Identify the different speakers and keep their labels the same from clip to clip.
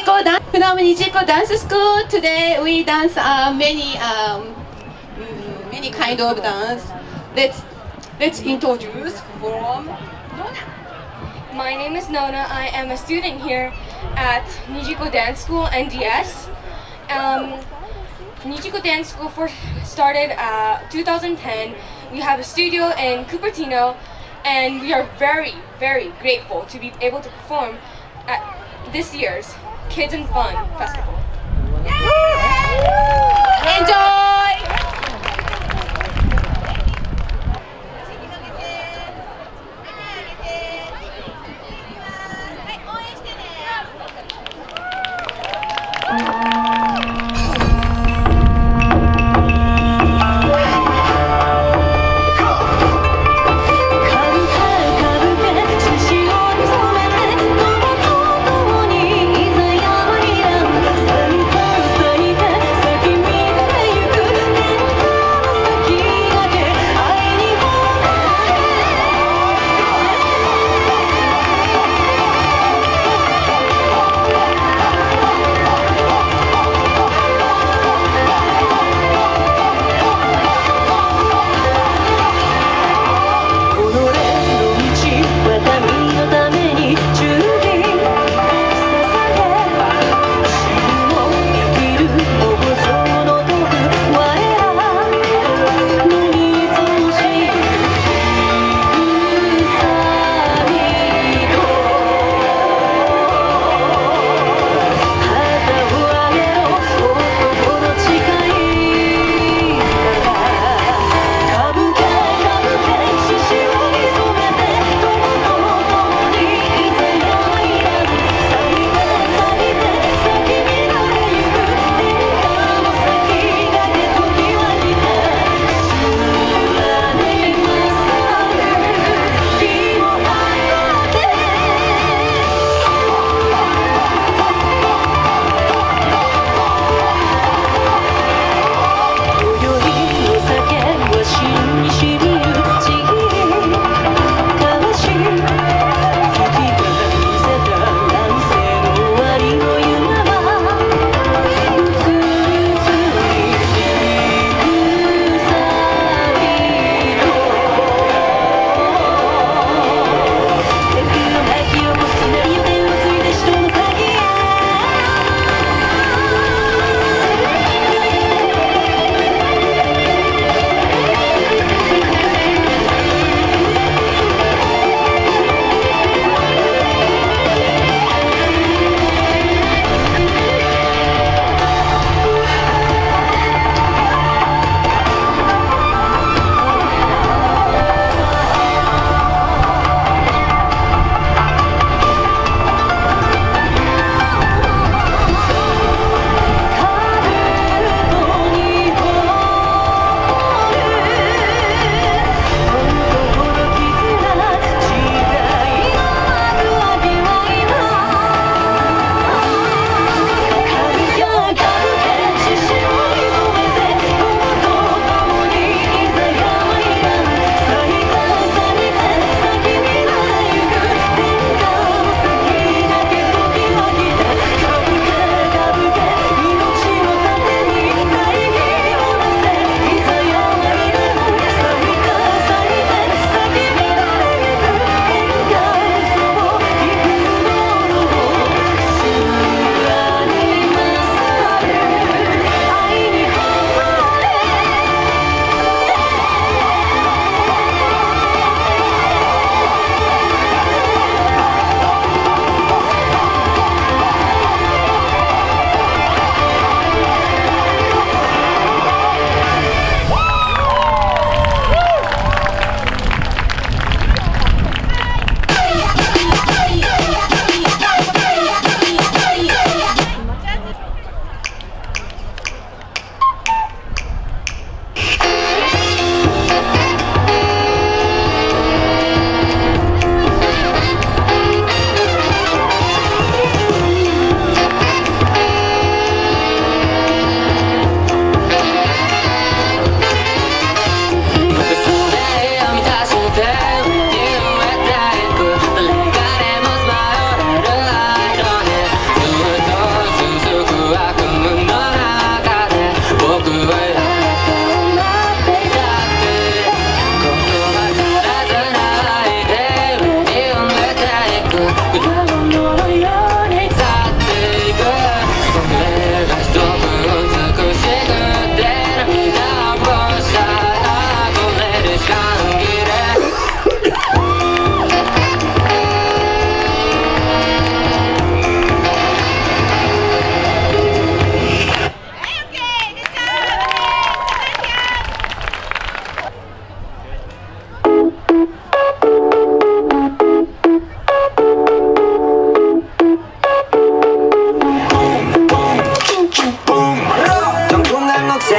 Speaker 1: from Nijiko Dance School. Today we dance many kind of dance. Let's introduce from Nona.
Speaker 2: My name is Nona. I am a student here at Nijiko Dance School, NDS. Nijiko Dance School first started 2010. We have a studio in Cupertino, and we are very, very grateful to be able to perform at this year's Kids and Fun Festival.
Speaker 1: Enjoy!
Speaker 3: 「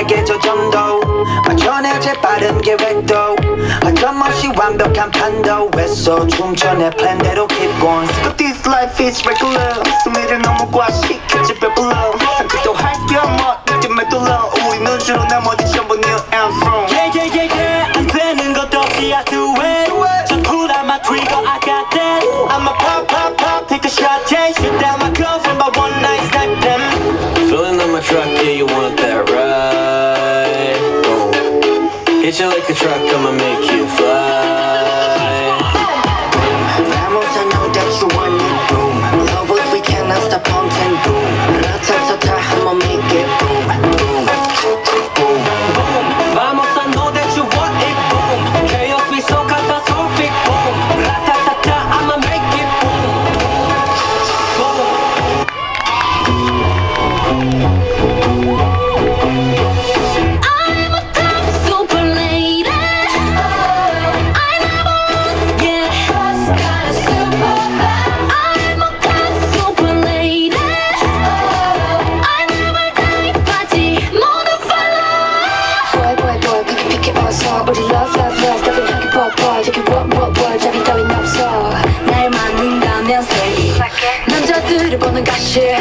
Speaker 3: 내게 조정도 맞춰내 재빠른 계획도 어김없이 완벽한 판도에서 춤춰 내 플랜대로 keep going But this life is regular 승리를 너무 과식했지 배불러 상쾌도 할게 뭐쯤에 뚫려 우리는 주로 나머지 전부 new and from
Speaker 4: Yeah yeah yeah yeah 안 되는 것 없이 I do it Just pull out my trigger I got that I'ma pop pop pop take a shot yeah Shut down my girlfriend by one night snipe them
Speaker 5: Filling up my truck, yeah, you want that ride? Boom. Hit you like a truck, I'ma make you fly.
Speaker 3: Vamos, I know that you want it, boom Lovers, we cannot stop pumping, boom Ra-ta-ta-ta, I'ma make it, boom Boom, boom
Speaker 4: Vamos I know that you want it boom Chaos we so catastrophic boom Ra-ta-ta-ta I'ma make it boom Boom
Speaker 6: I'm a top super lady. I never lose, yeah. Kinda super bad. I'm a top super lady. I never die, party, motor follow.
Speaker 7: boy pick it 어서 우리 love 따분하게 뻔뻔 저기 what 잡이 따윈 없어 날 맞는다면 say 남자들을 보는 가시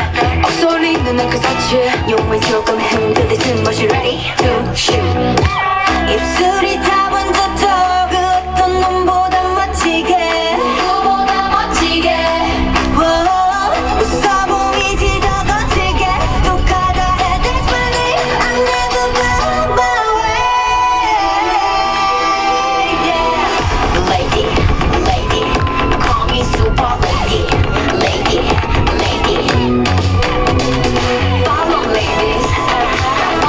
Speaker 7: 억소리는 그 사치 용을 조금 흔들리는 멋이 ready to shoot 입술이 답은 듯어 그 어떤 놈보다 멋지게
Speaker 6: 누구보다 멋지게.
Speaker 7: 웃어 보이지 더 거칠게 똑하다 해 that's my name I never bow my way yeah lady call me super lady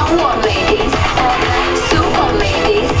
Speaker 7: follow ladies super ladies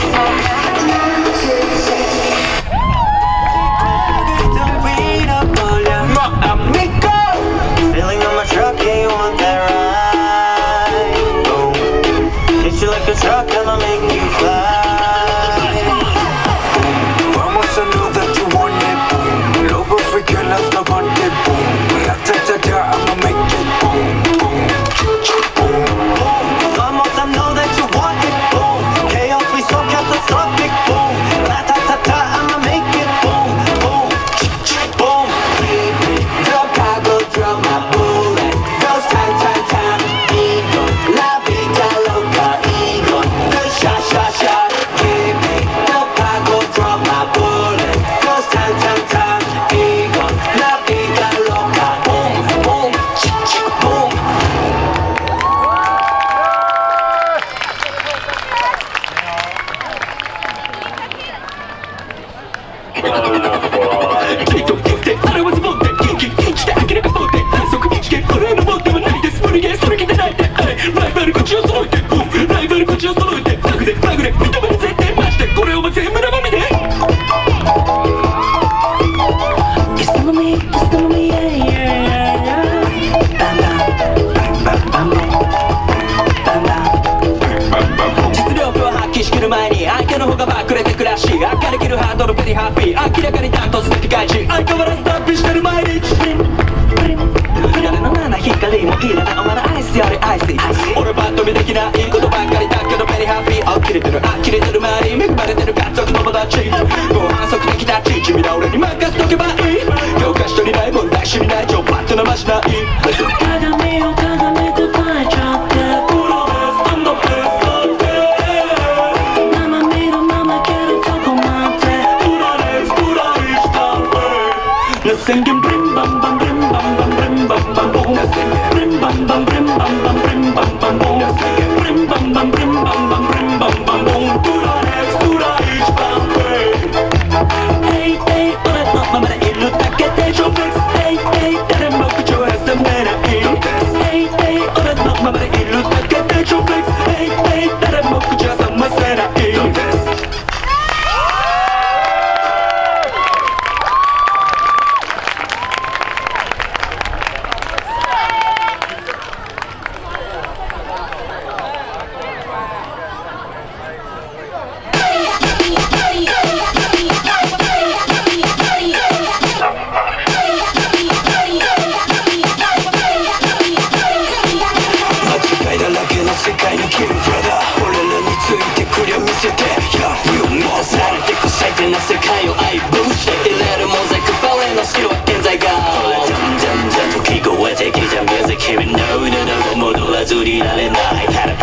Speaker 4: 시작 music 힘이 no no no 모두가 줄이라는 나의 바람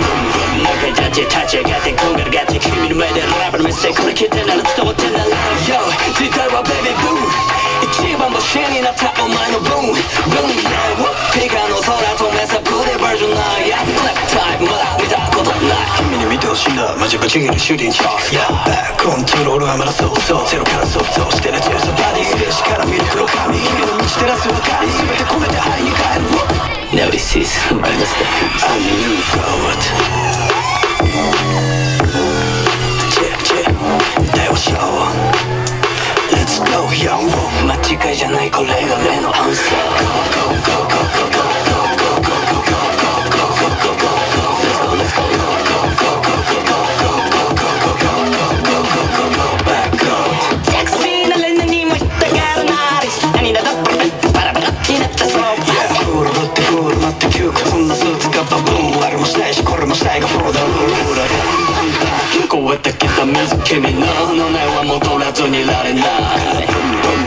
Speaker 4: 목표 자체 타체 같은 공간 같은 힘이 매대 랩을 메세 그렇게 되나는 또 못해 날 Yo 뒤따라와 baby boo 이집안 뭐 신이 나타오 마이너 boom boom yeah 비가 노서라 통해서 부대 벌준 나야 black type 뭐라 위다고도 나 힘이 믿어진다 마지막 지기는 슈팅 차 Yeah back 컨트롤을 하면 쏘쏘 제로 가라 쏘쏘 시대를 뒤에서 바디 스레시 가라 미르크로 감히 힘이는 미치대라 수박하니 수백대 코멘트 하이니까 Now this is my masterpiece I'm new god 내와 샤워 Let's go young boy 마치 가잖아 콜레가 레노 answer Go go go go go go go go go go go go go go go Let's go go go go go go go go go go go go go go back up 섹시나 렌니 멋있다가 나리스 아니다 더 바라바라 이났다서 Yeah 후르르트 후르마트 큐크 혼나서드가 바보 아르마 스나이시 코르마 스나이가 프로다 후르르 고왔다 깼다 music 힘이 너 나와 못 돌아주니 나를 나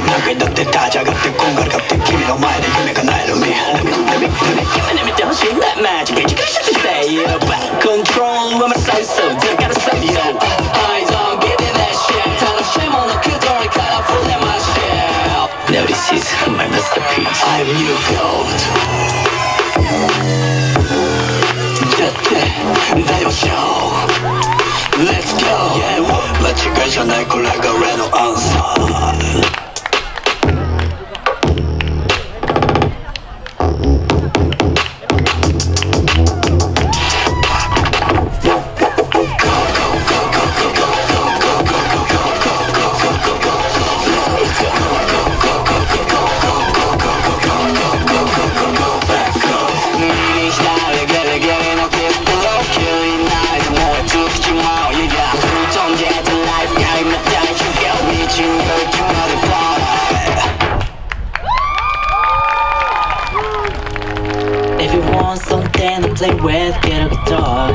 Speaker 4: 나게 덕대 다자 같은 공간 같은 kimiの前で夢がないのみ Let me don't shit that magic bitch you should stay up control I'm a so 들어가라 so yo I don't give it that shit 다른 쉐모는 그동안 colorful in my shell Now this is my masterpiece I'm new gold 내와 show Let's go yeah 마치 가잖아 콜라가 레노 answer If you want something to play with, get a guitar